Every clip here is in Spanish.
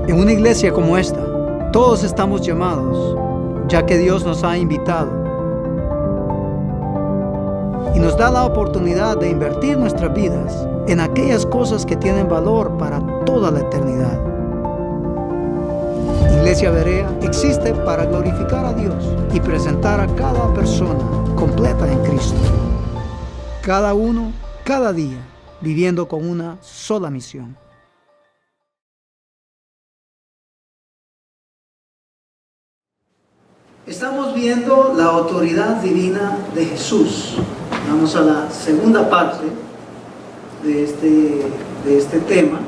En una iglesia como esta, todos estamos llamados, ya que Dios nos ha invitado y nos da la oportunidad de invertir nuestras vidas en aquellas cosas que tienen valor para toda la eternidad. Iglesia Berea existe para glorificar a Dios y presentar a cada persona completa en Cristo. Cada uno, cada día, viviendo con una sola misión. Estamos viendo la autoridad divina de Jesús. Vamos a la segunda parte de este tema.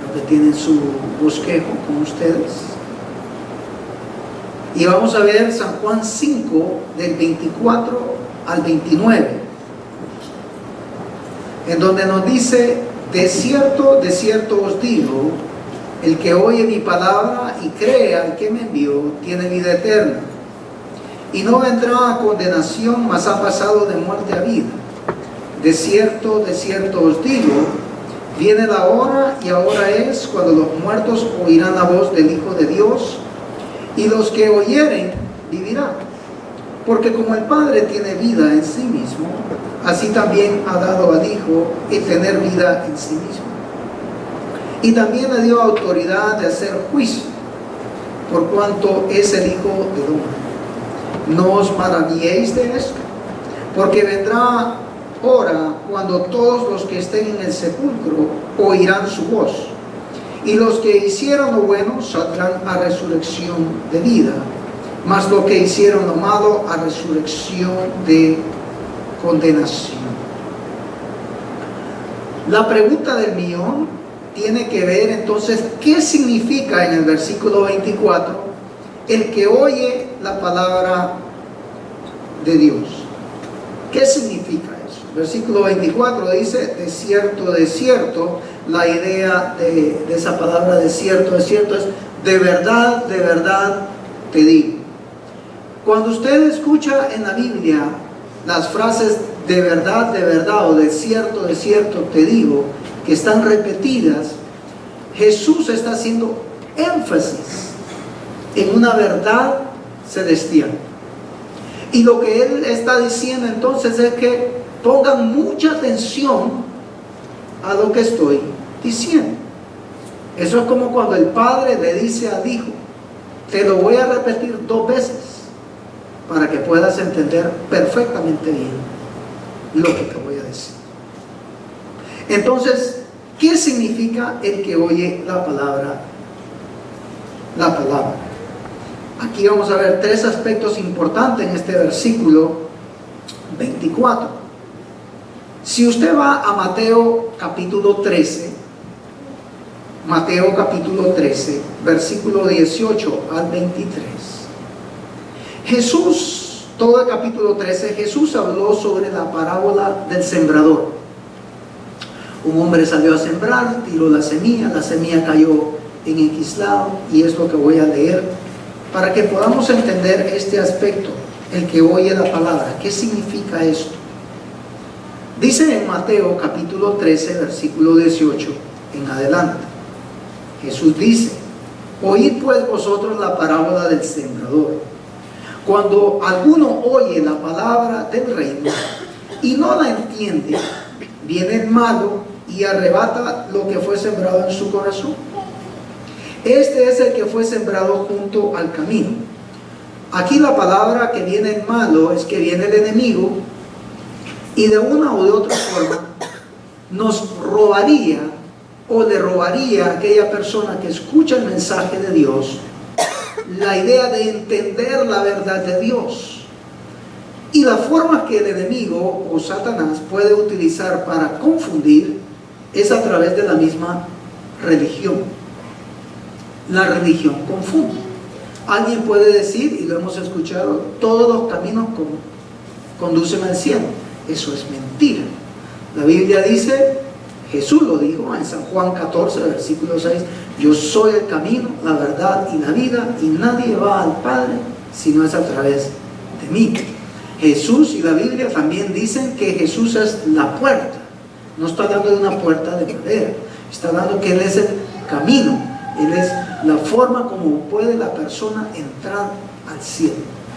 Creo que tienen su bosquejo con ustedes. Y vamos a ver San Juan 5, del 24 al 29, en donde nos dice: de cierto os digo, el que oye mi palabra y cree al que me envió, tiene vida eterna, y no vendrá a condenación, mas ha pasado de muerte a vida. De cierto os digo, viene la hora, y ahora es, cuando los muertos oirán la voz del Hijo de Dios, y los que oyeren vivirán. Porque como el Padre tiene vida en sí mismo, así también ha dado al Hijo el tener vida en sí mismo. Y también le dio autoridad de hacer juicio, por cuanto es el Hijo del Hombre. No os maravilléis de esto, porque vendrá hora cuando todos los que estén en el sepulcro oirán su voz, y los que hicieron lo bueno saldrán a resurrección de vida, mas los que hicieron lo malo a resurrección de condenación. La pregunta del millón tiene que ver entonces qué significa en el versículo 24 el que oye la palabra de Dios. ¿Qué significa eso? Versículo 24 dice: de cierto, la idea de esa palabra de cierto es de verdad te digo. Cuando usted escucha en la Biblia las frases de verdad o de cierto te digo, que están repetidas, Jesús está haciendo énfasis en una verdad celestial. Y lo que Él está diciendo entonces es que pongan mucha atención a lo que estoy diciendo. Eso es como cuando el padre le dice al hijo: te lo voy a repetir 2 veces para que puedas entender perfectamente bien lo que te voy a decir. Entonces, ¿qué significa el que oye la palabra? La palabra. Aquí vamos a ver 3 aspectos importantes en este versículo 24. Si usted va a Mateo capítulo 13, versículo 18 al 23. Jesús, todo el capítulo 13, Jesús habló sobre la parábola del sembrador. Un hombre salió a sembrar, tiró la semilla cayó en X lado, y es lo que voy a leer para que podamos entender este aspecto, el que oye la palabra. ¿Qué significa esto? Dice en Mateo capítulo 13, versículo 18 en adelante, Jesús dice: oíd pues vosotros la parábola del sembrador. Cuando alguno oye la palabra del reino y no la entiende, viene el malo y arrebata lo que fue sembrado en su corazón. Este es el que fue sembrado junto al camino. Aquí la palabra que viene el malo es que viene el enemigo, y de una o de otra forma nos robaría o le robaría a aquella persona que escucha el mensaje de Dios la idea de entender la verdad de Dios. Y la forma que el enemigo o Satanás puede utilizar para confundir es a través de la misma religión. La religión confunde. Alguien puede decir, y lo hemos escuchado: todos los caminos conducen al cielo. Eso es mentira. La Biblia dice, Jesús lo dijo en San Juan 14, versículo 6: yo soy el camino, la verdad y la vida, y nadie va al Padre si no es a través de mí. Jesús y la Biblia también dicen que Jesús es la puerta. No está hablando de una puerta de madera, está hablando que Él es camino, Él es la forma como puede la persona entrar al cielo.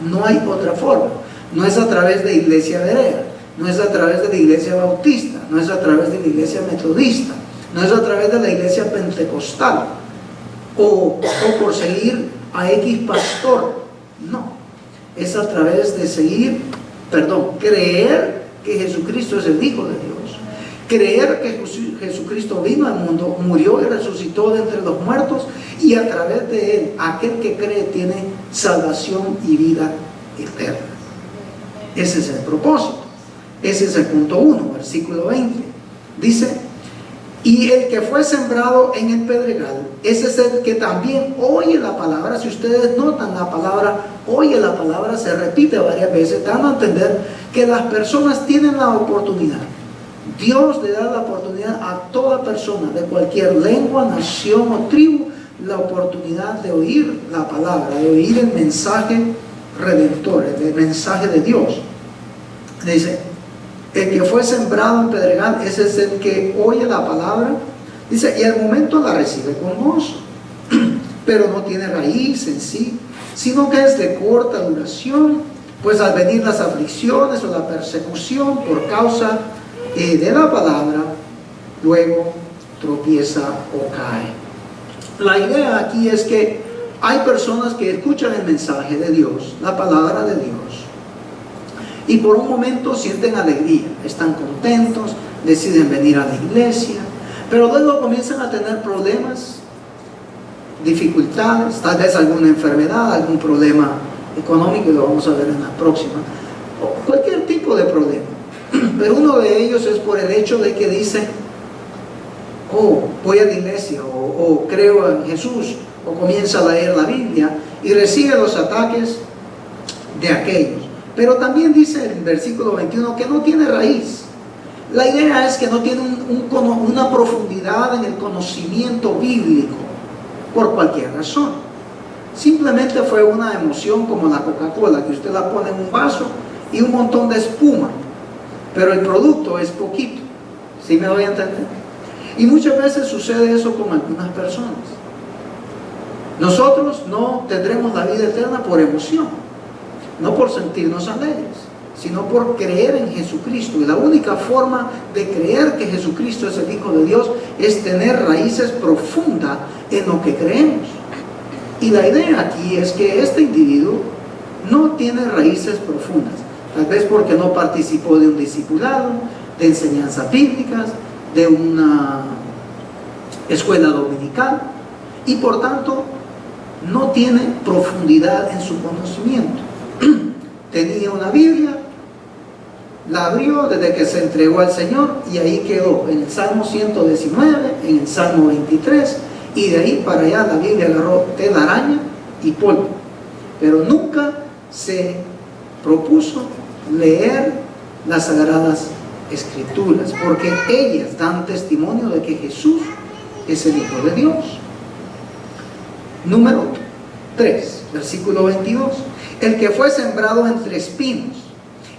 No hay otra forma. No es a través de Iglesia Berea, no es a través de la Iglesia Bautista, no es a través de la Iglesia Metodista, no es a través de la Iglesia Pentecostal o por seguir a X pastor. No, es a través de creer que Jesucristo es el Hijo de Dios, creer que Jesucristo vino al mundo, murió y resucitó de entre los muertos, y a través de Él, aquel que cree tiene salvación y vida eterna. Ese es el propósito. Ese es el punto 1, versículo 20. Dice: y el que fue sembrado en el pedregal, ese es el que también oye la palabra. Si ustedes notan, la palabra oye la palabra se repite varias veces, dando a entender que las personas tienen la oportunidad. Dios le da la oportunidad a toda persona de cualquier lengua, nación o tribu, la oportunidad de oír la palabra, de oír el mensaje redentor, el mensaje de Dios. Dice: el que fue sembrado en pedregal, ese es el que oye la palabra. Dice: y al momento la recibe con gozo, pero no tiene raíz en sí, sino que es de corta duración, pues al venir las aflicciones o la persecución por causa de la palabra, luego tropieza o cae. La idea aquí es que hay personas que escuchan el mensaje de Dios, la palabra de Dios, y por un momento sienten alegría, están contentos, deciden venir a la iglesia, pero luego comienzan a tener problemas, dificultades, tal vez alguna enfermedad, algún problema económico, y lo vamos a ver en la próxima, o cualquier tipo de problema. Pero uno de ellos es por el hecho de que dicen: oh, voy a la iglesia, o creo en Jesús, o comienza a leer la Biblia y recibe los ataques de aquellos. Pero también dice en el versículo 21 que no tiene raíz. La idea es que no tiene una profundidad en el conocimiento bíblico por cualquier razón. Simplemente fue una emoción como la Coca-Cola, que usted la pone en un vaso y un montón de espuma, pero el producto es poquito. ¿Sí me voy a entender? Y muchas veces sucede eso con algunas personas. Nosotros no tendremos la vida eterna por emoción, no por sentirnos alegres, sino por creer en Jesucristo. Y la única forma de creer que Jesucristo es el Hijo de Dios es tener raíces profundas en lo que creemos. Y la idea aquí es que este individuo no tiene raíces profundas, tal vez porque no participó de un discipulado, de enseñanzas bíblicas, de una escuela dominical, y por tanto no tiene profundidad en su conocimiento. Tenía una Biblia, la abrió desde que se entregó al Señor, y ahí quedó, en el Salmo 119, en el Salmo 23, y de ahí para allá la Biblia agarró telaraña y polvo, pero nunca se propuso leer las Sagradas Escrituras, porque ellas dan testimonio de que Jesús es el Hijo de Dios. Número 3, versículo 22. El que fue sembrado entre espinos,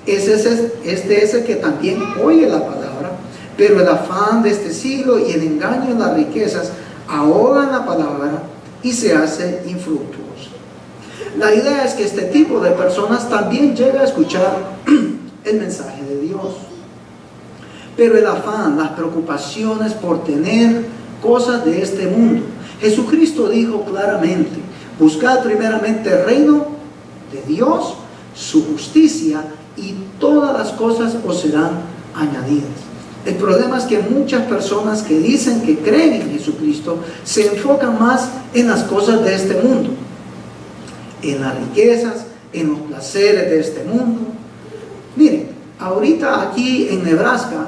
este es el que también oye la palabra, pero el afán de este siglo y el engaño en las riquezas ahogan la palabra y se hace infructuosa. La idea es que este tipo de personas también llega a escuchar el mensaje de Dios, pero el afán, las preocupaciones por tener cosas de este mundo. Jesucristo dijo claramente: buscad primeramente el reino de Dios, su justicia, y todas las cosas os serán añadidas. El problema es que muchas personas que dicen que creen en Jesucristo se enfocan más en las cosas de este mundo, en las riquezas, en los placeres de este mundo. Miren, ahorita aquí en Nebraska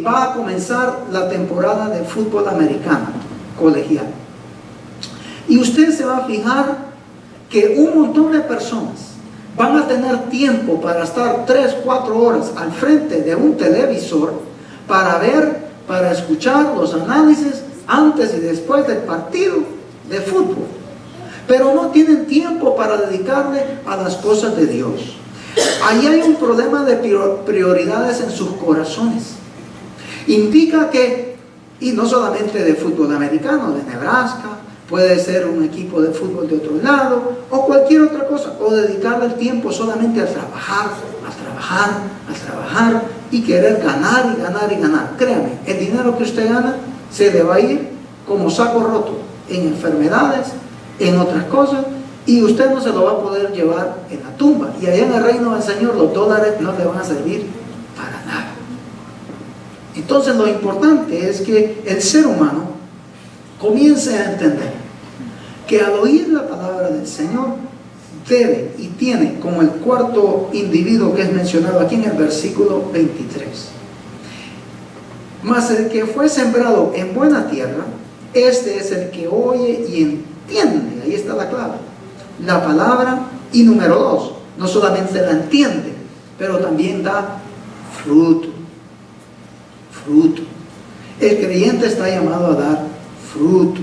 va a comenzar la temporada de fútbol americano colegial, y usted se va a fijar que un montón de personas van a tener tiempo para estar 3-4 horas al frente de un televisor para ver, para escuchar los análisis antes y después del partido de fútbol, pero no tienen tiempo para dedicarle a las cosas de Dios. Ahí hay un problema de prioridades en sus corazones. Indica que Y no solamente de fútbol americano, de Nebraska, puede ser un equipo de fútbol de otro lado, o cualquier otra cosa, o dedicarle el tiempo solamente a trabajar, y querer ganar y ganar y ganar. Créame, el dinero que usted gana se le va a ir como saco roto en enfermedades, en otras cosas, y usted no se lo va a poder llevar en la tumba. Y allá en el reino del Señor los dólares no le van a servir para nada. Entonces lo importante es que el ser humano comience a entender que al oír la palabra del Señor debe y tiene como el cuarto individuo que es mencionado aquí en el versículo 23. Mas el que fue sembrado en buena tierra, este es el que oye y entiende, ahí está la clave, la palabra. Y número 2, no solamente la entiende, pero también da fruto. El creyente está llamado a dar fruto.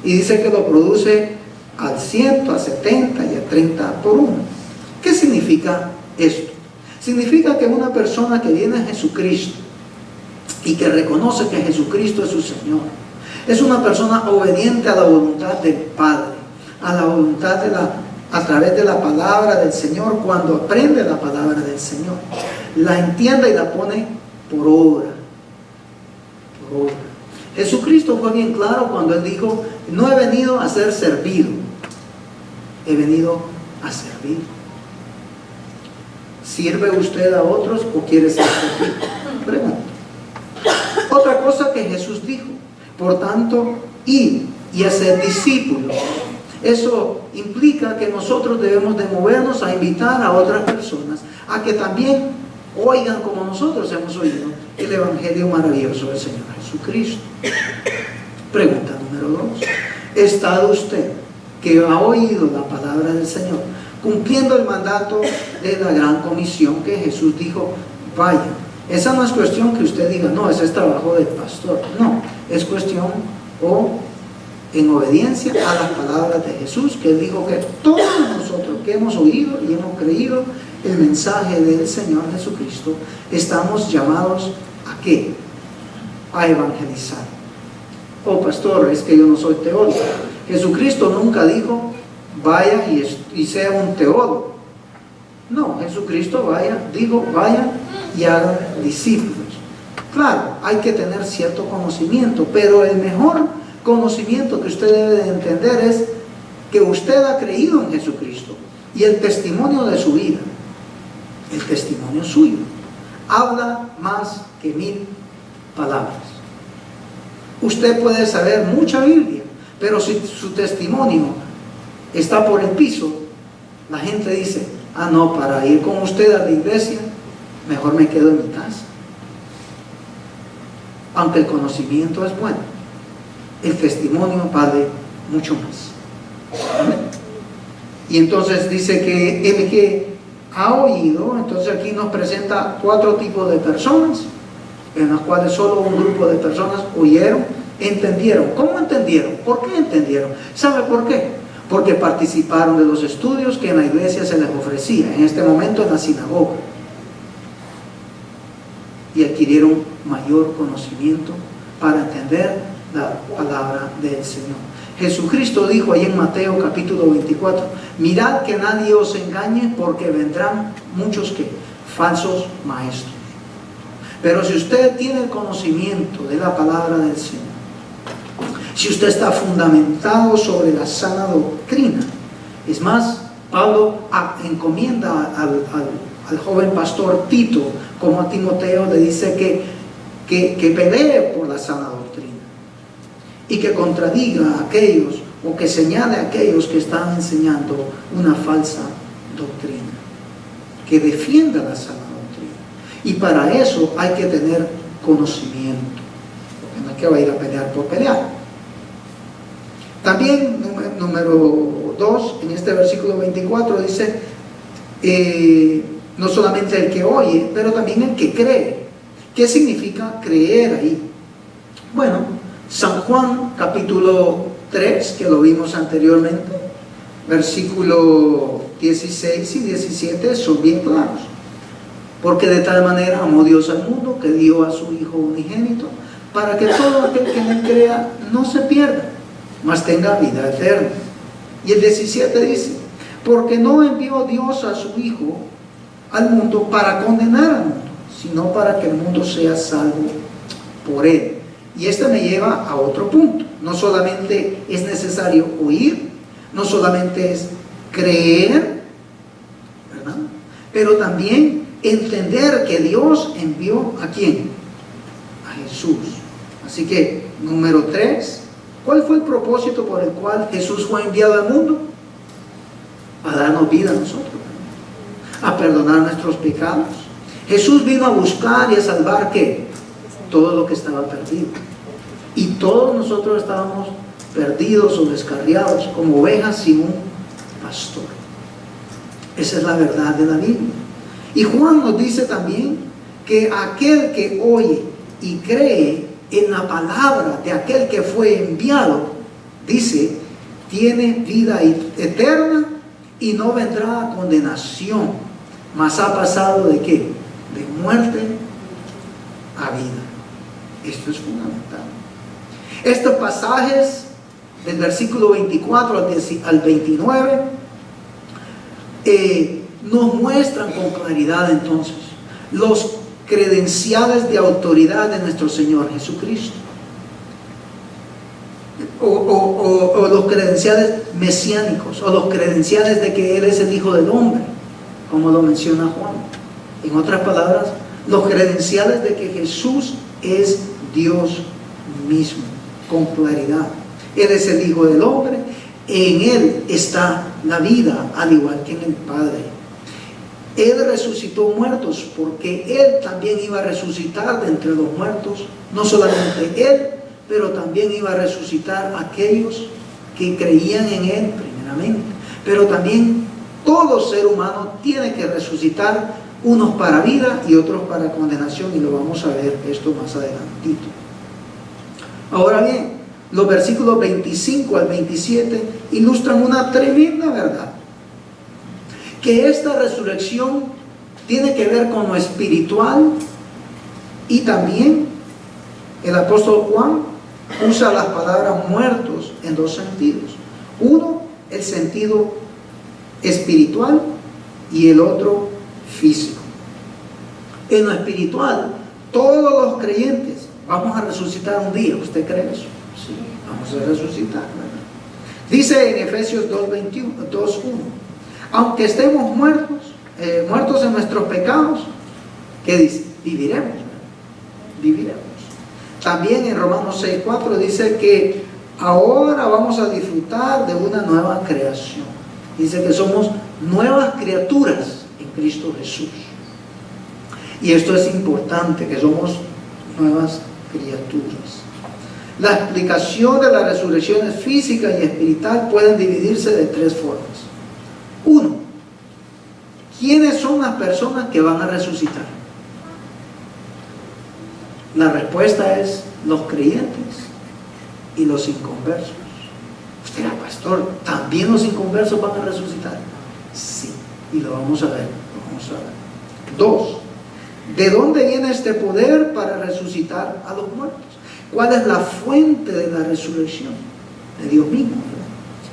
Y dice que lo produce al 100, a 70 y a 30 por uno. ¿Qué significa esto? Significa que una persona que viene a Jesucristo y que reconoce que Jesucristo es su Señor, es una persona obediente a la voluntad del Padre, a la voluntad a través de la palabra del Señor. Cuando aprende la palabra del Señor, la entiende y la pone por obra. Jesucristo fue bien claro cuando Él dijo: no he venido a ser servido, he venido a servir. ¿Sirve usted a otros o quiere ser servido? Pregunta. Otra cosa que Jesús dijo: por tanto, id y hacer discípulos. Eso implica que nosotros debemos de movernos a invitar a otras personas a que también oigan como nosotros hemos oído el Evangelio maravilloso del Señor Jesucristo. Pregunta número 2. ¿Está usted, que ha oído la palabra del Señor, cumpliendo el mandato de la gran comisión que Jesús dijo: vaya? Esa no es cuestión que usted diga: no, ese es trabajo del pastor. No, es cuestión en obediencia a las palabras de Jesús, que Él dijo que todos nosotros que hemos oído y hemos creído el mensaje del Señor Jesucristo, estamos llamados ¿a qué? A evangelizar. Oh pastor, es que yo no soy teólogo. Jesucristo nunca dijo: vaya y sea un teólogo. No, Jesucristo dijo: vaya y hagan discípulos. Claro, hay que tener cierto conocimiento, pero el mejor conocimiento que usted debe de entender es que usted ha creído en Jesucristo, y el testimonio de su vida, el testimonio suyo, habla más que 1000 palabras. Usted puede saber mucha Biblia, pero si su testimonio está por el piso, la gente dice: ah, no, para ir con usted a la iglesia, mejor me quedo en mi casa. Aunque el conocimiento es bueno, el testimonio vale mucho más. ¿Amén? Y entonces dice que el que ha oído, entonces aquí nos presenta 4 tipos de personas, en las cuales solo un grupo de personas oyeron, entendieron. ¿Cómo entendieron? ¿Por qué entendieron? ¿Sabe por qué? Porque participaron de los estudios que en la iglesia se les ofrecía, en este momento en la sinagoga, y adquirieron mayor conocimiento para entender la palabra del Señor. Jesucristo dijo ahí en Mateo capítulo 24: mirad que nadie os engañe, porque vendrán muchos falsos maestros. Pero si usted tiene el conocimiento de la palabra del Señor, si usted está fundamentado sobre la sana doctrina, es más, Pablo encomienda al joven pastor Tito, como a Timoteo, le dice que pelee por la sana doctrina y que contradiga a aquellos, o que señale a aquellos que están enseñando una falsa doctrina, que defienda la sana doctrina. Y para eso hay que tener conocimiento, porque no es que va a ir a pelear por pelear. También, número 2, en este versículo 24 dice: no solamente el que oye, pero también el que cree. ¿Qué significa creer ahí? Bueno, San Juan capítulo 3, que lo vimos anteriormente, versículo 16 y 17 son bien claros. Porque de tal manera amó Dios al mundo, que dio a su Hijo unigénito, para que todo aquel que en él crea no se pierda, mas tenga vida eterna. Y el 17 dice, porque no envió Dios a su Hijo al mundo para condenar al mundo, sino para que el mundo sea salvo por él. Y esto me lleva a otro punto. No solamente es necesario oír, no solamente es creer, ¿verdad? Pero también entender que Dios envió ¿a quién? A Jesús. Así que, número 3, ¿cuál fue el propósito por el cual Jesús fue enviado al mundo? A darnos vida a nosotros, a perdonar nuestros pecados. Jesús vino a buscar y a salvar ¿qué? Todo lo que estaba perdido. Y todos nosotros estábamos perdidos o descarriados como ovejas sin un pastor. Esa es la verdad de la Biblia. Y Juan nos dice también que aquel que oye y cree en la palabra de aquel que fue enviado, dice, tiene vida eterna y no vendrá a condenación, mas ha pasado ¿de qué? De muerte a vida. Esto es fundamental. Estos pasajes del versículo 24 al 29 nos muestran con claridad entonces los credenciales de autoridad de nuestro Señor Jesucristo, o los credenciales mesiánicos, o los credenciales de que Él es el Hijo del Hombre, como lo menciona Juan. En otras palabras, los credenciales de que Jesús es Dios mismo, con claridad. Él es el Hijo del Hombre, en Él está la vida, al igual que en el Padre. Él resucitó muertos, porque Él también iba a resucitar de entre los muertos. No solamente Él, pero también iba a resucitar a aquellos que creían en Él primeramente. Pero también todo ser humano tiene que resucitar, unos para vida y otros para condenación, y lo vamos a ver esto más adelantito. Ahora bien, los versículos 25 al 27 ilustran una tremenda verdad, que esta resurrección tiene que ver con lo espiritual, y también el apóstol Juan usa las palabras muertos en dos sentidos. Uno, el sentido espiritual, y el otro físico. En lo espiritual, todos los creyentes vamos a resucitar un día. ¿Usted cree eso? Sí, vamos a resucitar, ¿verdad? Dice en Efesios 2:1, aunque estemos muertos en nuestros pecados, ¿qué dice? Viviremos, ¿verdad? Viviremos. También en Romanos 6:4 dice que ahora vamos a disfrutar de una nueva creación. Dice que somos nuevas criaturas en Cristo Jesús. Y esto es importante, que somos nuevas criaturas. La explicación de las resurrecciones física y espiritual pueden dividirse de tres formas. Uno, ¿quiénes son las personas que van a resucitar? La respuesta es los creyentes y los inconversos. Usted dirá, pastor, ¿también los inconversos van a resucitar? Sí, y lo vamos a ver. Dos, ¿de dónde viene este poder para resucitar a los muertos? ¿Cuál es la fuente de la resurrección? De Dios mismo,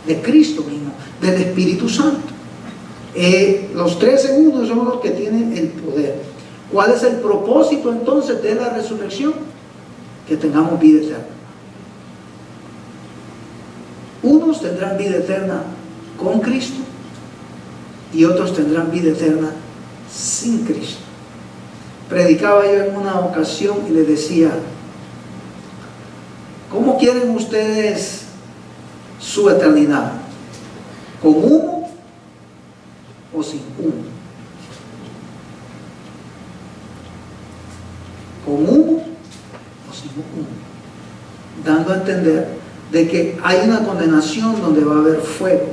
de Cristo mismo, del Espíritu Santo. Los tres segundos son los que tienen el poder. ¿Cuál es el propósito entonces de la resurrección? Que tengamos vida eterna. Unos tendrán vida eterna con Cristo y otros tendrán vida eterna sin Cristo. Predicaba yo en una ocasión y les decía, ¿cómo quieren ustedes su eternidad? ¿Con humo o sin humo? ¿Con humo o sin humo? Dando a entender de que hay una condenación donde va a haber fuego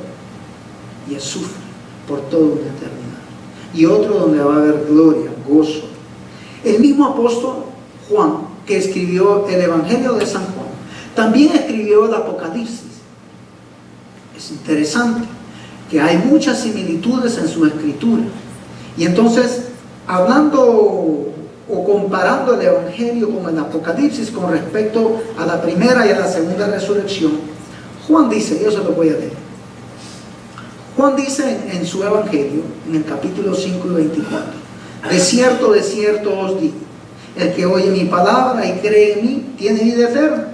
y azufre por toda una eternidad, y otro donde va a haber gloria, gozo. El mismo apóstol Juan, que escribió el Evangelio de San Juan, también escribió el Apocalipsis. Es interesante que hay muchas similitudes en su escritura. Y entonces, hablando o comparando el Evangelio con el Apocalipsis con respecto a la primera y a la segunda resurrección, Juan dice, yo se lo voy a leer. Juan dice en su Evangelio, en el capítulo 5 y 24, de cierto os digo, el que oye mi palabra y cree en mí, tiene vida eterna,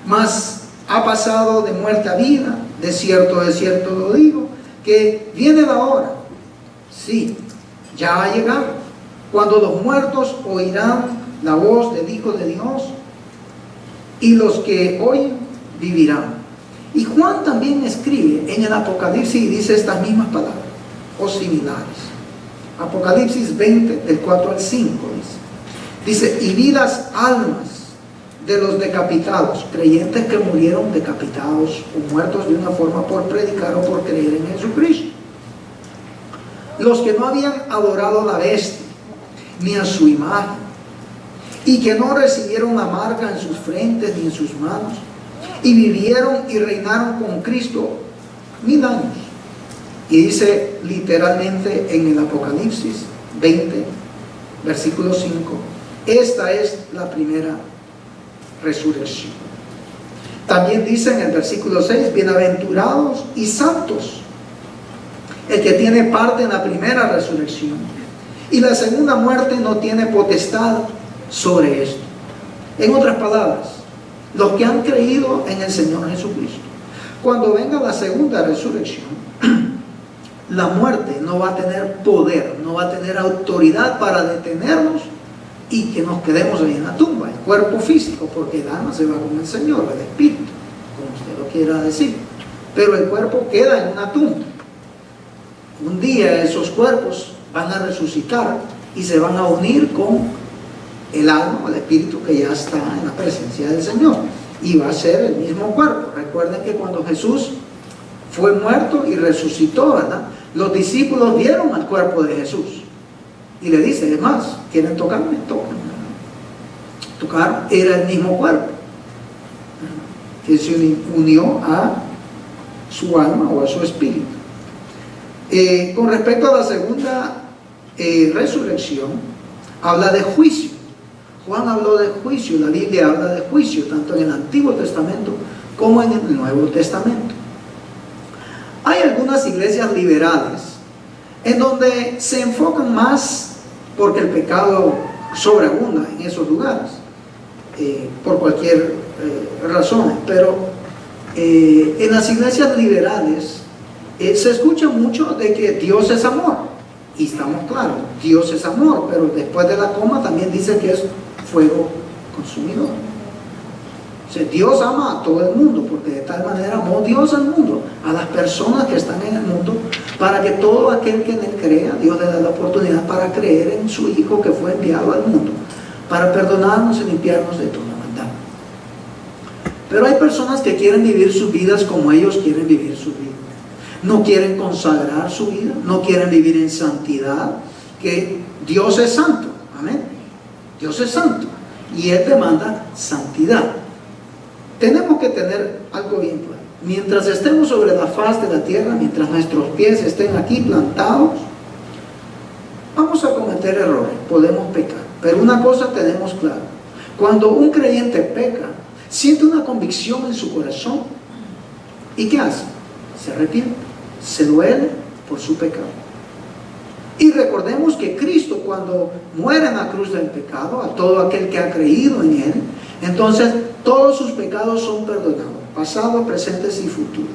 mas ha pasado de muerte a vida. De cierto lo digo, que viene la hora, sí, ya ha llegado, cuando los muertos oirán la voz del Hijo de Dios, y los que oyen vivirán. Y Juan también escribe en el Apocalipsis y dice estas mismas palabras, o similares. Apocalipsis 20, del 4 al 5, dice, y vi las almas de los decapitados, creyentes que murieron decapitados o muertos de una forma por predicar o por creer en Jesucristo. Los que no habían adorado a la bestia, ni a su imagen, y que no recibieron la marca en sus frentes ni en sus manos, y vivieron y reinaron con Cristo 1000 años. Y dice literalmente en el Apocalipsis 20, versículo 5, esta es la primera resurrección. También dice en el versículo 6, bienaventurados y santos el que tiene parte en la primera resurrección, y la segunda muerte no tiene potestad sobre esto. En otras palabras, los que han creído en el Señor Jesucristo, cuando venga la segunda resurrección, la muerte no va a tener poder, no va a tener autoridad para detenernos y que nos quedemos ahí en la tumba, el cuerpo físico, porque el alma se va con el Señor, el espíritu, como usted lo quiera decir, pero el cuerpo queda en una tumba. Un día esos cuerpos van a resucitar y se van a unir con el alma o el espíritu que ya está en la presencia del Señor, y va a ser el mismo cuerpo. Recuerden que cuando Jesús fue muerto y resucitó, ¿verdad?, los discípulos vieron al cuerpo de Jesús y le dice, es más, ¿quieren tocarme? Tóquenme. Tocar, era el mismo cuerpo que se unió a su alma o a su espíritu. Con respecto a la segunda resurrección, habla de juicio. Juan habló de juicio, la Biblia habla de juicio, tanto en el Antiguo Testamento como en el Nuevo Testamento. Hay algunas iglesias liberales en donde se enfocan más, porque el pecado sobreabunda en esos lugares, por cualquier razón, pero en las iglesias liberales se escucha mucho de que Dios es amor, y estamos claros, Dios es amor, pero después de la coma también dice que es fuego consumidor. O sea, Dios ama a todo el mundo, porque de tal manera amó Dios al mundo, a las personas que están en el mundo, para que todo aquel que en él crea, Dios le da la oportunidad para creer en su Hijo que fue enviado al mundo, para perdonarnos y limpiarnos de toda maldad. Pero hay personas que quieren vivir sus vidas como ellos quieren vivir su vida. No quieren consagrar su vida, no quieren vivir en santidad, que Dios es santo, amén. Dios es santo y Él demanda santidad. Tenemos que tener algo bien claro. Mientras estemos sobre la faz de la tierra, mientras nuestros pies estén aquí plantados, vamos a cometer errores, podemos pecar. Pero una cosa tenemos claro: cuando un creyente peca, siente una convicción en su corazón. ¿Y qué hace? Se arrepiente, se duele por su pecado. Y recordemos que Cristo, cuando muere en la cruz del pecado, a todo aquel que ha creído en Él, entonces todos sus pecados son perdonados, pasados, presentes y futuros.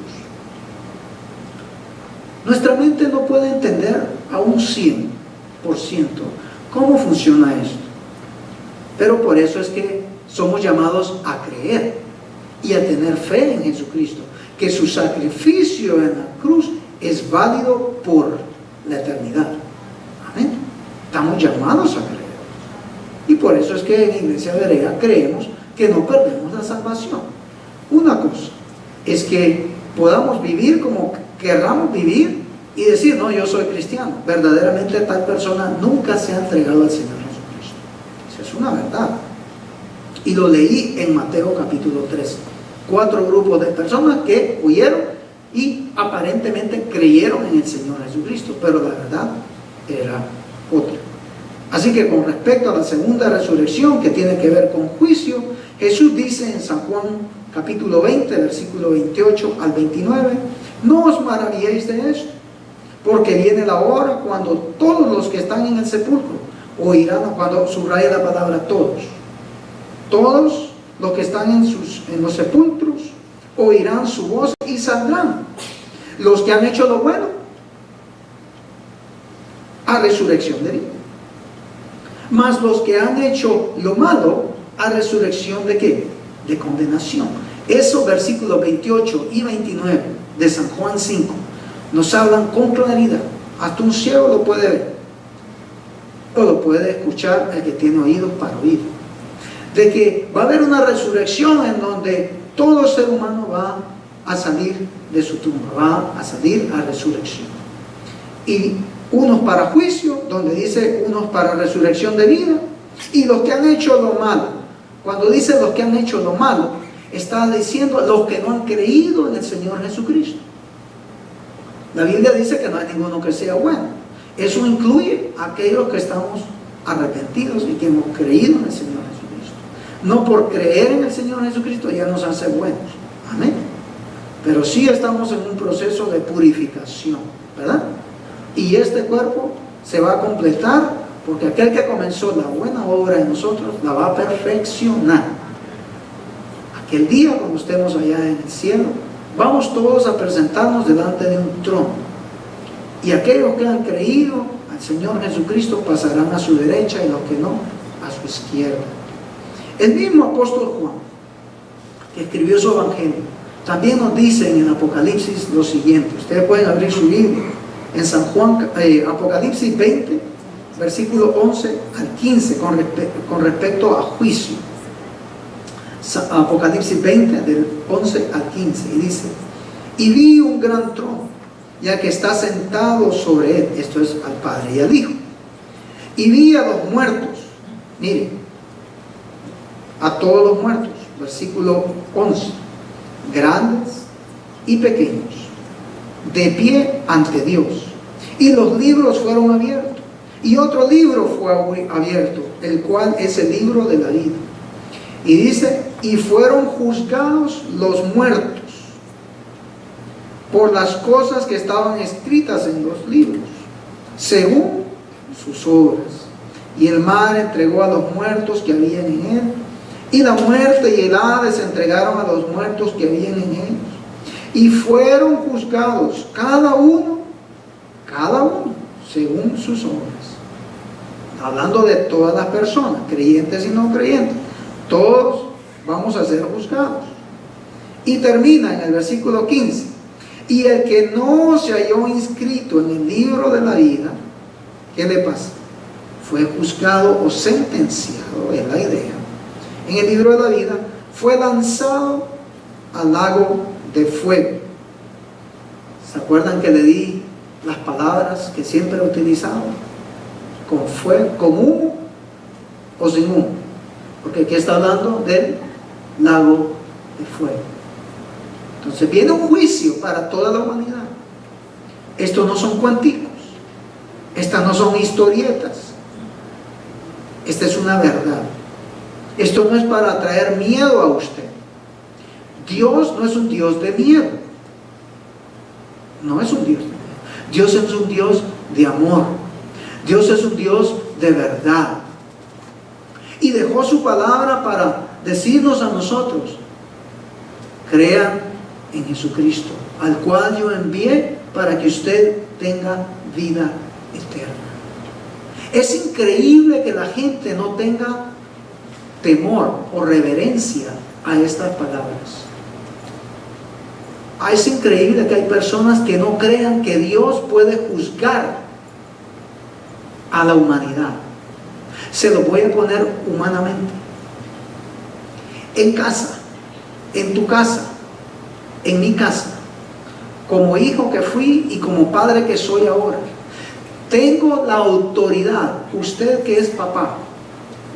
Nuestra mente no puede entender a un 100% cómo funciona esto. Pero por eso es que somos llamados a creer y a tener fe en Jesucristo, que su sacrificio en la cruz es válido por la eternidad. Amén. Estamos llamados a creer. Y por eso es que en Iglesia Berea creemos que no perdemos la salvación. Una cosa es que podamos vivir como querramos vivir y decir, no, yo soy cristiano. Verdaderamente tal persona nunca se ha entregado al Señor Jesucristo. Esa es una verdad. Y lo leí en Mateo capítulo 13. 4 grupos de personas que huyeron y aparentemente creyeron en el Señor Jesucristo, pero la verdad era otra. Así que con respecto a la segunda resurrección, que tiene que ver con juicio, Jesús dice en San Juan capítulo 20, versículo 28 al 29, no os maravilléis de esto, porque viene la hora cuando todos los que están en el sepulcro oirán, cuando subraya la palabra todos los que están en los sepulcros oirán su voz y saldrán. Los que han hecho lo bueno a resurrección de vida, mas los que han hecho lo malo a resurrección de ¿qué? De condenación. Esos versículos 28 y 29 de San Juan 5 nos hablan con claridad. Hasta un ciego lo puede ver, o lo puede escuchar el que tiene oídos para oír, de que va a haber una resurrección en donde todo ser humano va a salir de su tumba, va a salir a resurrección. Y unos para juicio, donde dice unos para resurrección de vida, y los que han hecho lo malo. Cuando dice los que han hecho lo malo, está diciendo los que no han creído en el Señor Jesucristo. La Biblia dice que no hay ninguno que sea bueno. Eso incluye a aquellos que estamos arrepentidos y que hemos creído en el Señor Jesucristo. No por creer en el Señor Jesucristo ya nos hace buenos. Amén. Pero sí estamos en un proceso de purificación, ¿verdad? Y este cuerpo se va a completar porque aquel que comenzó la buena obra en nosotros la va a perfeccionar. Aquel día cuando estemos allá en el cielo, vamos todos a presentarnos delante de un trono. Y aquellos que han creído al Señor Jesucristo pasarán a su derecha y los que no, a su izquierda. El mismo apóstol Juan, que escribió su evangelio, también nos dice en el Apocalipsis lo siguiente. Ustedes pueden abrir su Biblia en San Juan, Apocalipsis 20, versículo 11 al 15, con respecto a juicio. Apocalipsis 20, del 11 al 15, y dice: y vi un gran trono, ya que está sentado sobre él, esto es al Padre y al Hijo, y vi a los muertos, miren, a todos los muertos, versículo 11, grandes y pequeños, de pie ante Dios, y los libros fueron abiertos, y otro libro fue abierto, el cual es el libro de la vida. Y dice: y fueron juzgados los muertos por las cosas que estaban escritas en los libros, según sus obras. Y el mar entregó a los muertos que habían en él, y la muerte y el Hades entregaron a los muertos que habían en ellos, y fueron juzgados cada uno, según sus obras. Hablando de todas las personas, creyentes y no creyentes, todos vamos a ser juzgados. Y termina en el versículo 15: y el que no se halló inscrito en el libro de la vida, ¿qué le pasa? Fue juzgado o sentenciado, es la idea, en el libro de la vida, fue lanzado al lago de fuego. ¿Se acuerdan que le di las palabras que siempre he utilizado? Con fuego, con humo o sin humo, porque aquí está hablando del lago de fuego. Entonces viene un juicio para toda la humanidad. Estos no son cuenticos, estas no son historietas, esta es una verdad. Esto no es para traer miedo a usted. Dios no es un Dios de miedo, no es un Dios de miedo. Dios es un Dios de amor, Dios es un Dios de verdad, y dejó su palabra para decirnos a nosotros: crean en Jesucristo, al cual yo envié para que usted tenga vida eterna. Es increíble que la gente no tenga temor o reverencia a estas palabras. Es increíble que hay personas que no crean que Dios puede juzgar a la humanidad. Se lo voy a poner humanamente. En casa, en tu casa, en mi casa, como hijo que fui y como padre que soy ahora, tengo la autoridad. Usted que es papá,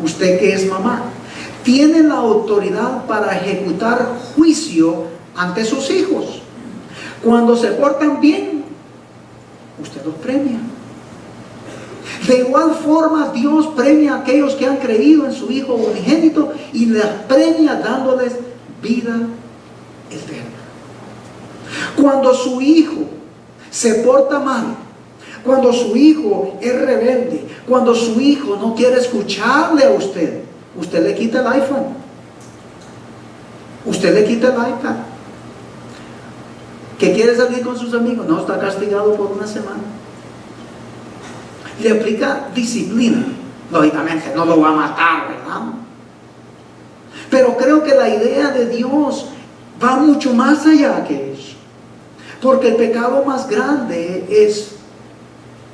usted que es mamá, tiene la autoridad para ejecutar juicio ante sus hijos. Cuando se portan bien, usted los premia. De igual forma, Dios premia a aquellos que han creído en su Hijo unigénito y les premia dándoles vida eterna. Cuando su hijo se porta mal, cuando su hijo es rebelde, cuando su hijo no quiere escucharle a usted, usted le quita el iPhone, usted le quita el iPad. ¿Que quiere salir con sus amigos? No, está castigado por una semana. Le aplica disciplina. Lógicamente no lo va a matar, ¿verdad? Pero creo que la idea de Dios va mucho más allá que eso. Porque el pecado más grande es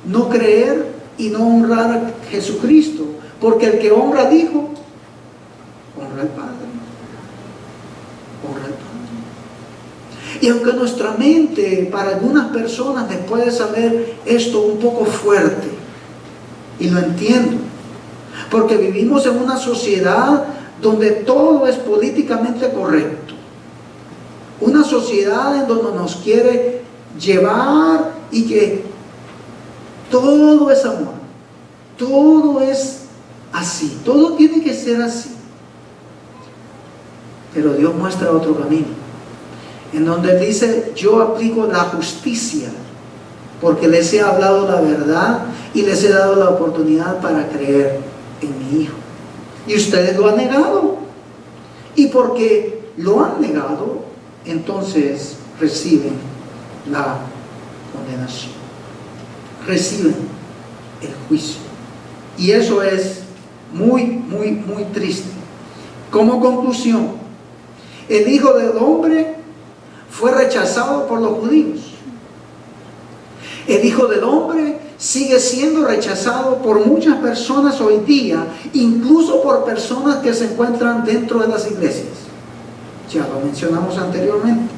no creer y no honrar a Jesucristo. Porque el que honra al Hijo, honra al Padre. Honra al Padre. Y aunque nuestra mente, para algunas personas, les puede saber esto un poco fuerte, y lo entiendo, porque vivimos en una sociedad donde todo es políticamente correcto, una sociedad en donde nos quiere llevar y que todo es amor, todo es así, todo tiene que ser así. Pero Dios muestra otro camino, en donde dice: yo aplico la justicia, porque les he hablado la verdad y les he dado la oportunidad para creer en mi Hijo. Y ustedes lo han negado. Y porque lo han negado, entonces reciben la condenación. Reciben el juicio. Y eso es muy, muy, muy triste. Como conclusión, el Hijo del Hombre fue rechazado por los judíos. El Hijo del Hombre sigue siendo rechazado por muchas personas hoy día, incluso por personas que se encuentran dentro de las iglesias. Ya lo mencionamos anteriormente.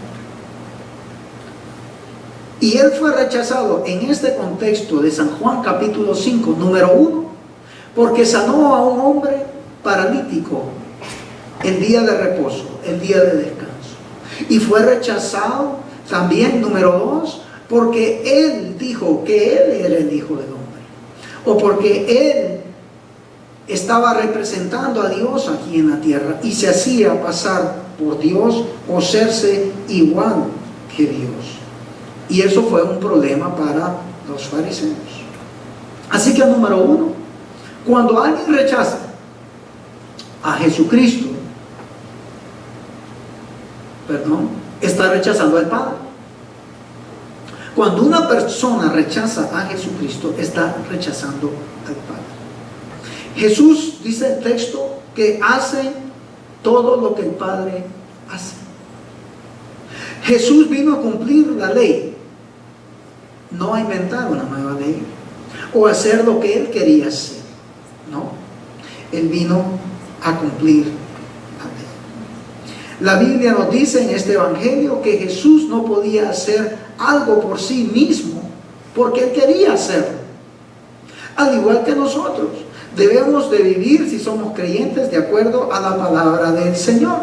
Y Él fue rechazado en este contexto de San Juan capítulo 5, número 1, porque sanó a un hombre paralítico el día de reposo, el día de descanso. Y fue rechazado también, número 2, porque Él dijo que Él era el Hijo del Hombre, o porque Él estaba representando a Dios aquí en la tierra y se hacía pasar por Dios o serse igual que Dios. Y eso fue un problema para los fariseos. Así que, número 1, cuando alguien rechaza a Jesucristo, está rechazando al Padre. Cuando una persona rechaza a Jesucristo, está rechazando al Padre. Jesús, dice el texto, que hace todo lo que el Padre hace. Jesús vino a cumplir la ley, no a inventar una nueva ley o hacer lo que Él quería hacer. No, Él vino a cumplir la ley. La Biblia nos dice en este evangelio que Jesús no podía hacer algo por sí mismo porque Él quería hacerlo. Al igual que nosotros, debemos de vivir, si somos creyentes, de acuerdo a la palabra del Señor.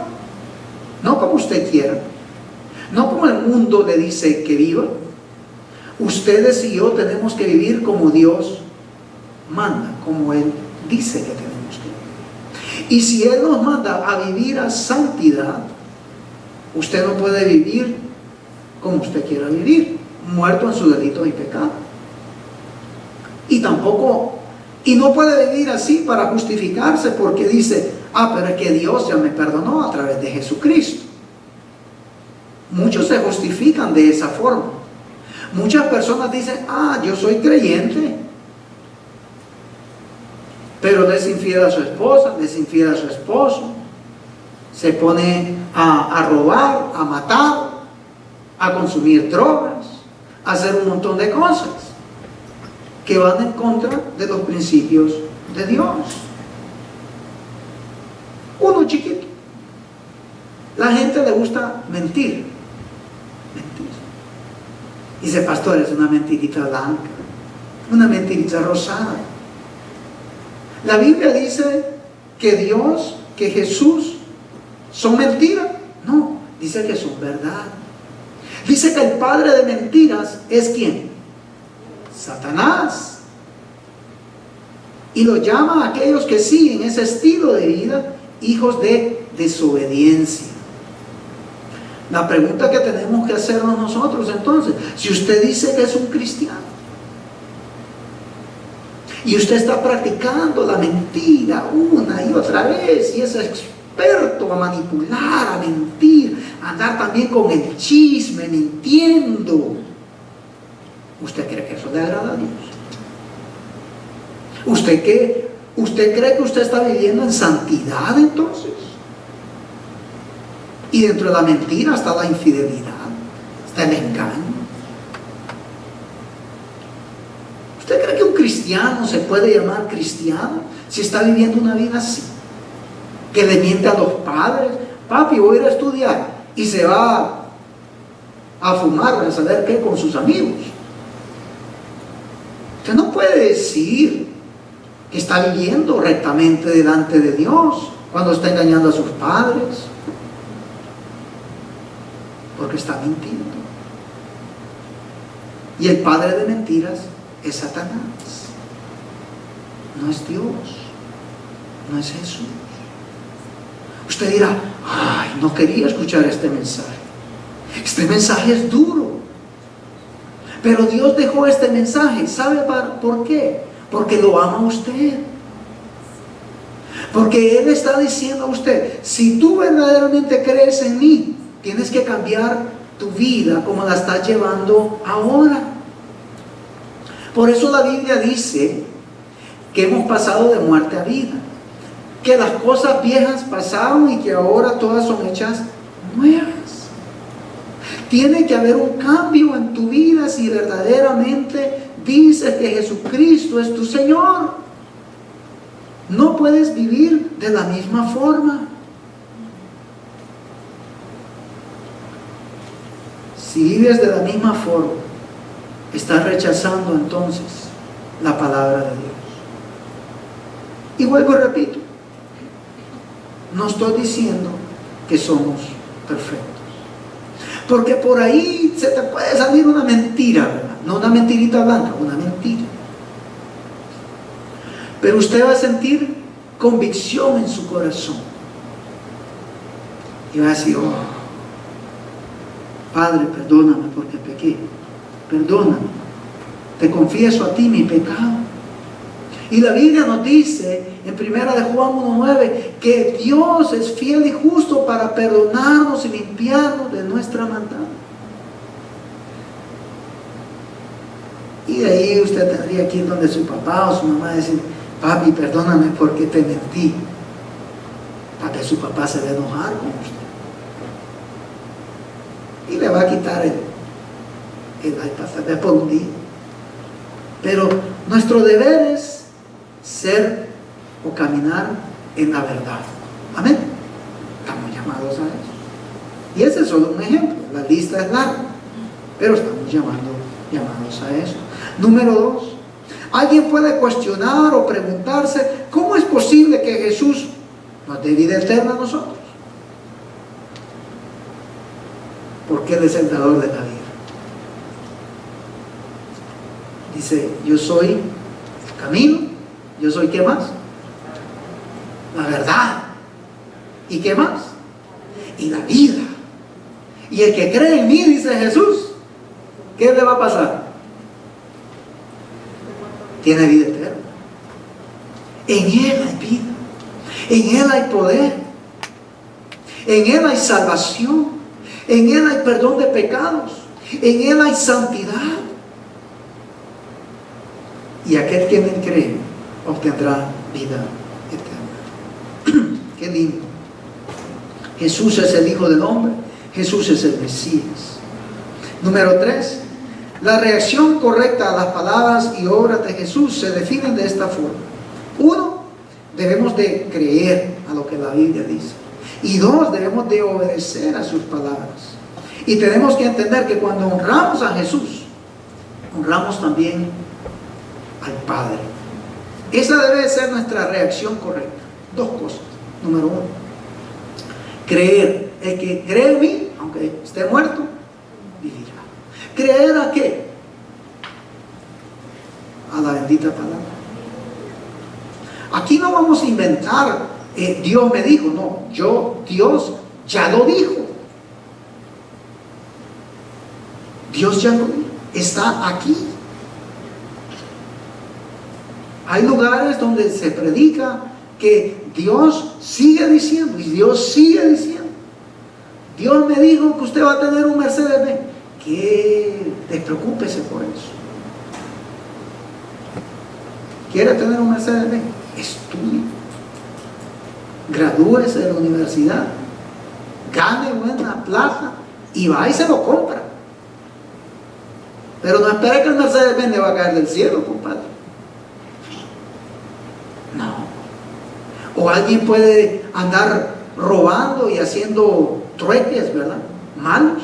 No como usted quiera, no como el mundo le dice que viva. Ustedes y yo tenemos que vivir como Dios manda, como Él dice que tenemos que vivir. Y si Él nos manda a vivir a santidad, usted no puede vivir como usted quiera vivir, muerto en su delito y pecado. Y no puede vivir así para justificarse porque dice: pero es que Dios ya me perdonó a través de Jesucristo. Muchos se justifican de esa forma. Muchas personas dicen: yo soy creyente, pero le es infiel a su esposa, le es infiel a su esposo, se pone a robar, a matar, a consumir drogas, a hacer un montón de cosas que van en contra de los principios de Dios. Uno chiquito. La gente le gusta mentir. Dice: pastor, es una mentirita blanca, una mentirita rosada. La Biblia dice que Dios, que Jesús son mentiras. No, dice que son verdad. Dice que el padre de mentiras es ¿quién? Satanás. Y los llama a aquellos que siguen ese estilo de vida, hijos de desobediencia. La pregunta que tenemos que hacernos nosotros entonces, si usted dice que es un cristiano y usted está practicando la mentira una y otra vez y es experto a manipular, a mentir, a andar también con el chisme, mintiendo, ¿usted cree que eso le agrada a Dios? ¿Usted cree que usted está viviendo en santidad entonces? Y dentro de la mentira está la infidelidad, está el engaño. ¿Usted cree que un cristiano se puede llamar cristiano si está viviendo una vida así? Que le miente a los padres, papi, voy a ir a estudiar, y se va a fumar, a saber qué, con sus amigos. Usted no puede decir que está viviendo rectamente delante de Dios cuando está engañando a sus padres, porque está mintiendo. Y el padre de mentiras es Satanás, no es Dios, no es Jesús. Usted dirá, ay, no quería escuchar este mensaje. Este mensaje es duro. Pero Dios dejó este mensaje. ¿Sabe por qué? Porque lo ama a usted. Porque Él está diciendo a usted, si tú verdaderamente crees en mí, tienes que cambiar tu vida como la estás llevando ahora. Por eso la Biblia dice que hemos pasado de muerte a vida, que las cosas viejas pasaron y que ahora todas son hechas nuevas. Tiene que haber un cambio en tu vida si verdaderamente dices que Jesucristo es tu Señor. No puedes vivir de la misma forma. Si vives de la misma forma, estás rechazando entonces la palabra de Dios. Y vuelvo y repito, no estoy diciendo que somos perfectos, porque por ahí se te puede salir una mentira, ¿verdad? No una mentirita blanca, una mentira. Pero usted va a sentir convicción en su corazón y va a decir, oh, Padre, perdóname porque pequé, perdóname, te confieso a ti mi pecado. Y la Biblia nos dice en 1 de Juan 1:9 que Dios es fiel y justo para perdonarnos y limpiarnos de nuestra maldad. Y de ahí usted tendría que ir donde su papá o su mamá y decir, papi, perdóname porque te mentí. Para que su papá se va a enojar con usted. Y le va a quitar el iPad tal vez por un día. Pero nuestro deber es ser o caminar en la verdad. Amén. Estamos llamados a eso. Y ese es solo un ejemplo. La lista es larga, pero estamos llamados a eso. Número 2. Alguien puede cuestionar o preguntarse, ¿cómo es posible que Jesús nos dé vida eterna a nosotros? Porque Él es el dador de la vida. Dice, yo soy el camino, yo soy, ¿qué más? La verdad. ¿Y qué más? Y la vida. Y el que cree en mí, dice Jesús, ¿qué le va a pasar? Tiene vida eterna. En Él hay vida. En Él hay poder. En Él hay salvación. En Él hay perdón de pecados. En Él hay santidad. Y aquel que en Él cree obtendrá vida eterna. Qué lindo. Jesús es el Hijo del Hombre. Jesús es el Mesías. Número 3. La reacción correcta a las palabras y obras de Jesús se definen de esta forma. 1. Debemos de creer a lo que la Biblia dice. Y 2. Debemos de obedecer a sus palabras. Y tenemos que entender que cuando honramos a Jesús, honramos también al Padre. Esa debe ser nuestra reacción correcta. 2 cosas. Número 1. Creer. El que cree en mí, aunque esté muerto, vivirá. ¿Creer a qué? A la bendita palabra. Aquí no vamos a inventar, Dios me dijo, no, Dios ya lo dijo. Dios ya lo dijo, está aquí. Hay lugares donde se predica que Dios sigue diciendo, y Dios sigue diciendo. Dios me dijo que usted va a tener un Mercedes-Benz. Que despreocúpese por eso. ¿Quiere tener un Mercedes-Benz? Estudie. Gradúese de la universidad. Gane buena plata y va y se lo compra. Pero no espere que el Mercedes-Benz le va a caer del cielo, compadre. No. O alguien puede andar robando y haciendo trueques, ¿verdad? Malos.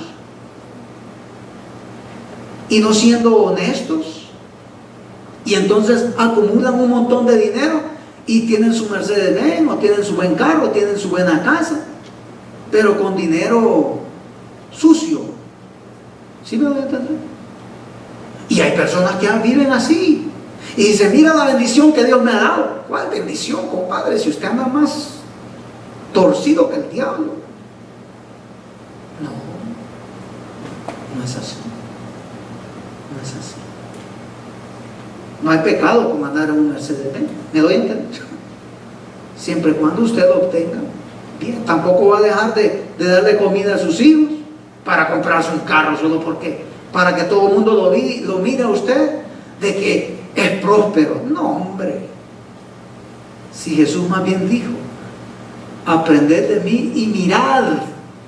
Y no siendo honestos. Y entonces acumulan un montón de dinero y tienen su Mercedes-Benz, o tienen su buen carro, o tienen su buena casa, pero con dinero sucio. ¿Sí me voy a entender? Y hay personas que viven así. Y dicen, mira la bendición que Dios me ha dado. ¿Cuál bendición, compadre? Si usted anda más torcido que el diablo. No, no es así. No es así. No hay pecado con andar en un Mercedes-Benz. ¿Me doy a entender? Siempre y cuando usted lo obtenga bien. Tampoco va a dejar de darle comida a sus hijos para comprarse un carro solo porque, para que todo el mundo lo mire a usted de que es próspero. No, hombre. Si Jesús más bien dijo, aprended de mí y mirad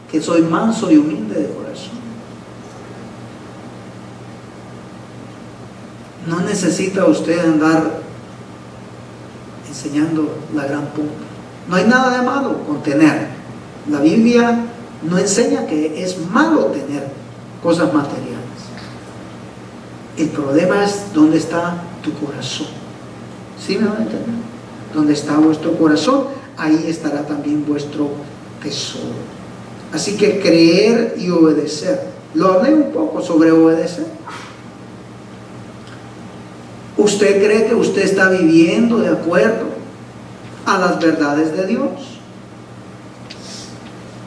que soy manso y humilde de corazón. No necesita usted andar enseñando la gran pompa. No hay nada de malo con tener. La Biblia no enseña que es malo tener cosas materiales. El problema es dónde está tu corazón. ¿Sí me van a entender? Donde está vuestro corazón, ahí estará también vuestro tesoro. Así que creer y obedecer. Lo hablé un poco sobre obedecer. ¿Usted cree que usted está viviendo de acuerdo a las verdades de Dios?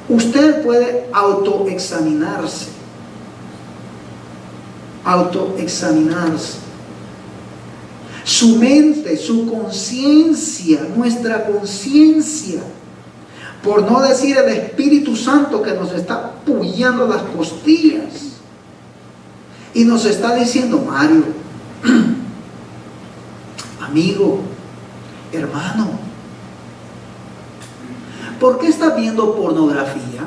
Usted puede autoexaminarse. Autoexaminarse. Su mente, su conciencia, nuestra conciencia, por no decir el Espíritu Santo que nos está pullando las costillas y nos está diciendo, Mario, amigo, hermano, ¿por qué estás viendo pornografía?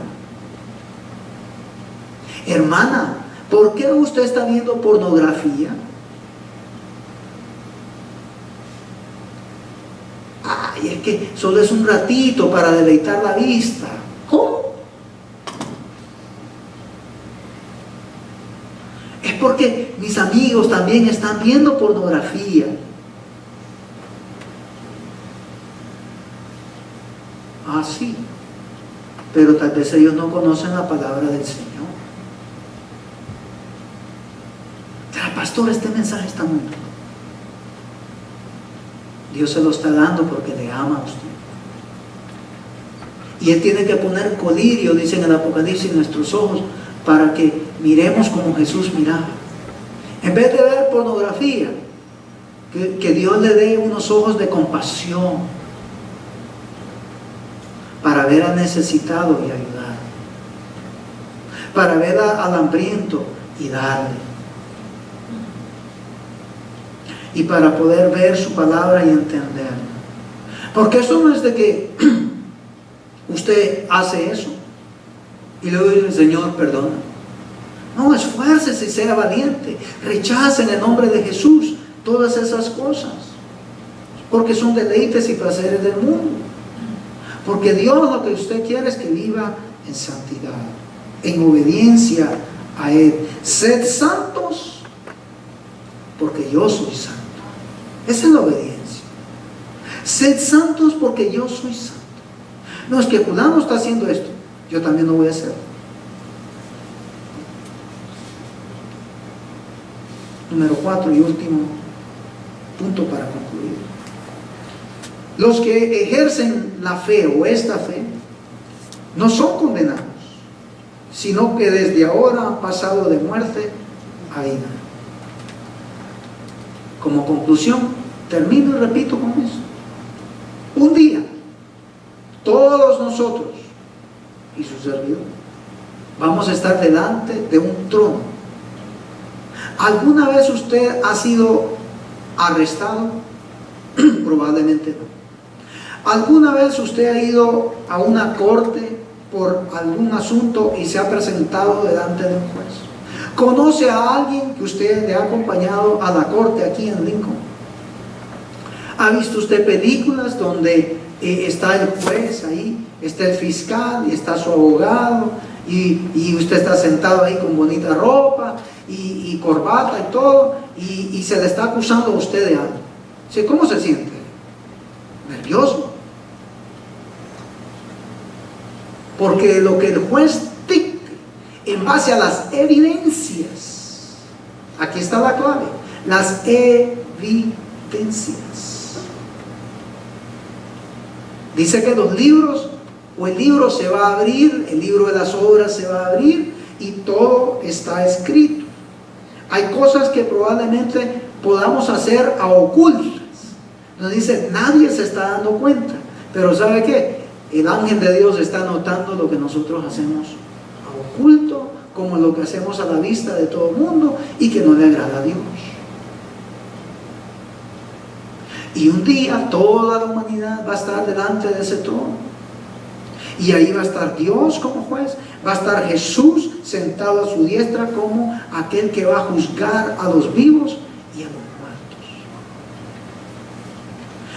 Hermana, ¿por qué usted está viendo pornografía? Ay, es que solo es un ratito para deleitar la vista. ¿Cómo? Es porque mis amigos también están viendo pornografía. Ah, sí. Pero tal vez ellos no conocen la palabra del Señor. Pastor, este mensaje está muy duro. Dios se lo está dando porque le ama a usted. Y Él tiene que poner colirio, dice en el Apocalipsis, en nuestros ojos, para que miremos como Jesús miraba. En vez de ver pornografía, que Dios le dé unos ojos de compasión para ver al necesitado y ayudar, para ver al hambriento y darle, y para poder ver su palabra y entender. Porque eso no es de que usted hace eso y luego dice, Señor, perdona. No, esfuércese y sea valiente. Rechace en el nombre de Jesús todas esas cosas, porque son deleites y placeres del mundo. Porque Dios lo que usted quiere es que viva en santidad, en obediencia a Él. Sed santos porque yo soy santo. Esa es la obediencia. Sed santos porque yo soy santo. No es que fulano está haciendo esto, yo también lo voy a hacer. Número 4 y último punto para concluir. Los que ejercen la fe o esta fe no son condenados, sino que desde ahora han pasado de muerte a vida. Como conclusión, termino y repito con eso. Un día, todos nosotros y su servidor vamos a estar delante de un trono. ¿Alguna vez usted ha sido arrestado? Probablemente no. ¿Alguna vez usted ha ido a una corte por algún asunto y se ha presentado delante de un juez? ¿Conoce a alguien que usted le ha acompañado a la corte aquí en Lincoln? ¿Ha visto usted películas donde está el juez ahí, está el fiscal y está su abogado y usted está sentado ahí con bonita ropa y corbata y todo y se le está acusando a usted de algo? ¿Sí? ¿Cómo se siente? Nervioso. Porque lo que el juez dicte en base a las evidencias, aquí está la clave, las evidencias. Dice que los libros, o el libro se va a abrir, el libro de las obras se va a abrir y todo está escrito. Hay cosas que probablemente podamos hacer a ocultas. Nos dice, nadie se está dando cuenta, pero ¿sabe qué? El ángel de Dios está notando lo que nosotros hacemos a oculto, como lo que hacemos a la vista de todo el mundo y que no le agrada a Dios. Y un día toda la humanidad va a estar delante de ese trono. Y ahí va a estar Dios como juez, va a estar Jesús sentado a su diestra como aquel que va a juzgar a los vivos y a los muertos.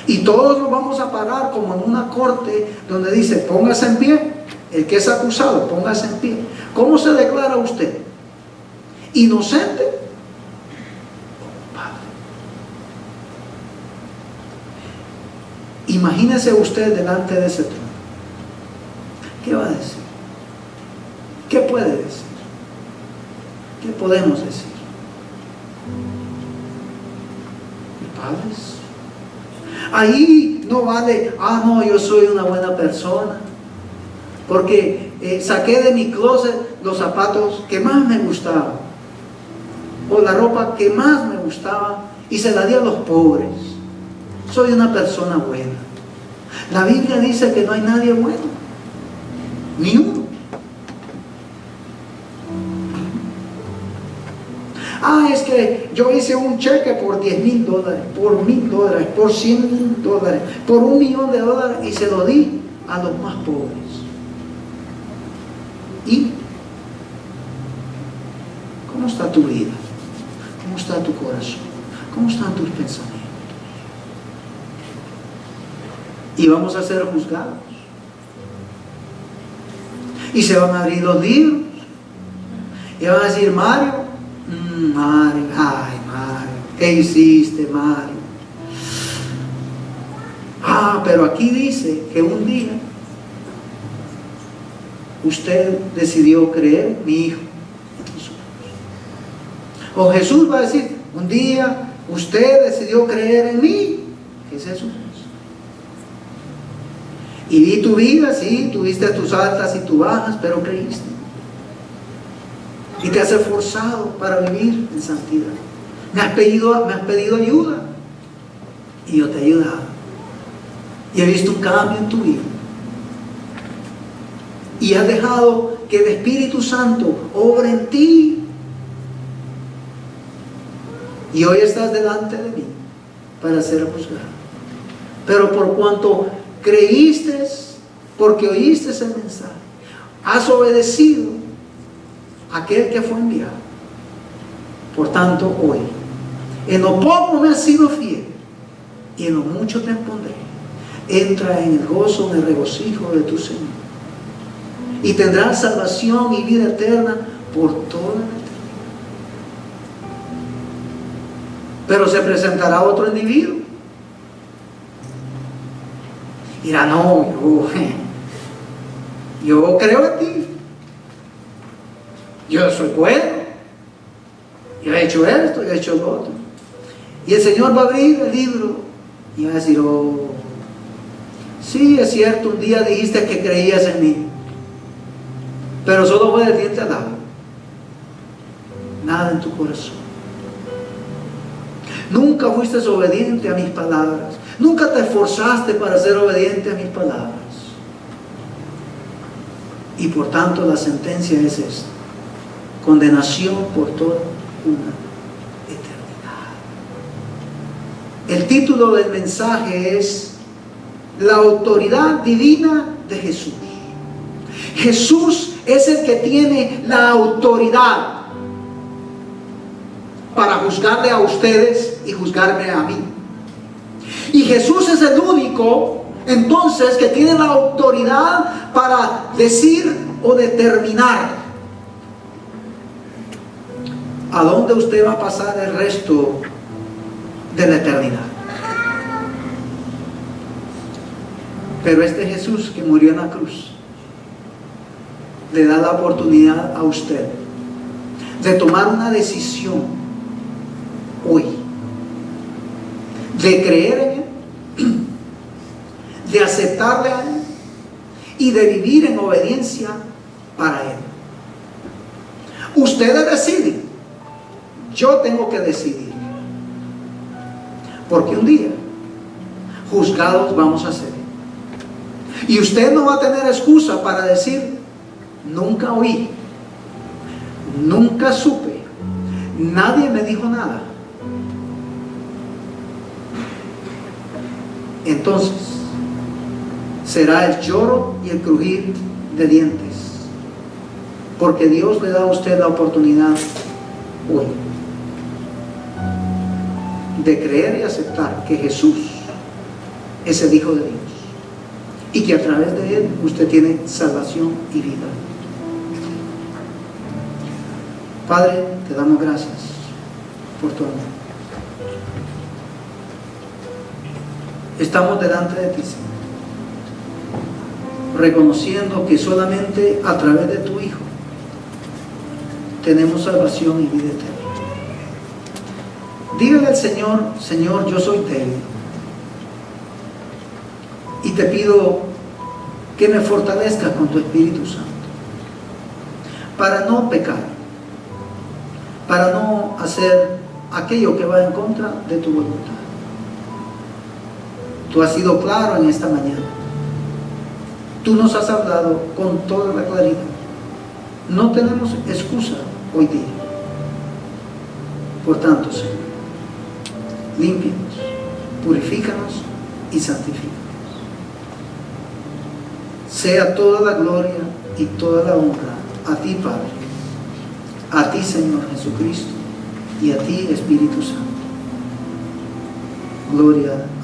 Y todos nos vamos a parar como en una corte donde dice, póngase en pie, el que es acusado, póngase en pie. ¿Cómo se declara usted? ¿Inocente? Imagínese usted delante de ese trono. ¿Qué va a decir? ¿Qué puede decir? ¿Qué podemos decir? Padres, ahí no vale, no, yo soy una buena persona, porque saqué de mi closet los zapatos que más me gustaban, o la ropa que más me gustaba, y se la di a los pobres. Soy una persona buena. La Biblia dice que no hay nadie bueno, ni uno. Es que yo hice un cheque por $10,000, por $1,000, por $100,000, por $1,000,000 y se lo di a los más pobres. ¿Y cómo está tu vida? ¿Cómo está tu corazón? ¿Cómo están tus pensamientos? Y vamos a ser juzgados. Y se van a abrir los libros. Y van a decir, Mario, Mario, ¿qué hiciste, Mario? Pero aquí dice que un día usted decidió creer en mi hijo Jesús. O Jesús va a decir, un día usted decidió creer en mí, que es Jesús. Y vi tu vida, sí, tuviste tus altas y tus bajas, pero creíste. Y te has esforzado para vivir en santidad. Me has pedido ayuda. Y yo te he ayudado. Y he visto un cambio en tu vida. Y has dejado que el Espíritu Santo obre en ti. Y hoy estás delante de mí para ser juzgado. Pero por cuanto creíste, porque oíste ese mensaje, has obedecido a aquel que fue enviado. Por tanto, hoy, en lo poco me has sido fiel y en lo mucho te pondré. Entra en el gozo, en el regocijo de tu Señor. Y tendrás salvación y vida eterna por toda la eternidad. Pero se presentará otro individuo. Dirá, no, yo creo en ti. Yo soy bueno. Yo he hecho esto, yo he hecho lo otro. Y el Señor va a abrir el libro y va a decir, Sí, es cierto, un día dijiste que creías en mí, pero solo fue del diente al labio, nada en tu corazón. Nunca fuiste obediente a mis palabras, nunca te esforzaste para ser obediente a mis palabras. Y por tanto la sentencia es esta: condenación por toda una eternidad. El título del mensaje es la autoridad divina de Jesús. Jesús es el que tiene la autoridad para juzgarle a ustedes y juzgarme a mí. Y Jesús es el único entonces que tiene la autoridad para decir o determinar a dónde usted va a pasar el resto de la eternidad. Pero este Jesús que murió en la cruz le da la oportunidad a usted de tomar una decisión hoy, de creer en Él, de aceptarle a Él y de vivir en obediencia para Él. Ustedes deciden, yo tengo que decidir, porque un día juzgados vamos a ser. Y usted no va a tener excusa para decir: nunca oí, nunca supe, nadie me dijo nada. Entonces será el lloro y el crujir de dientes, porque Dios le da a usted la oportunidad hoy de creer y aceptar que Jesús es el Hijo de Dios y que a través de Él usted tiene salvación y vida. Padre, te damos gracias por tu amor. Estamos delante de ti, Señor, reconociendo que solamente a través de tu Hijo tenemos salvación y vida eterna. Dígale al Señor: Señor, yo soy débil y te pido que me fortalezcas con tu Espíritu Santo para no pecar, para no hacer aquello que va en contra de tu voluntad. Tú has sido claro en esta mañana. Tú nos has hablado con toda la claridad. No tenemos excusa hoy día. Por tanto, Señor, límpianos, purifícanos y santifícanos. Sea toda la gloria y toda la honra a ti, Padre, a ti, Señor Jesucristo, y a ti, Espíritu Santo. Gloria a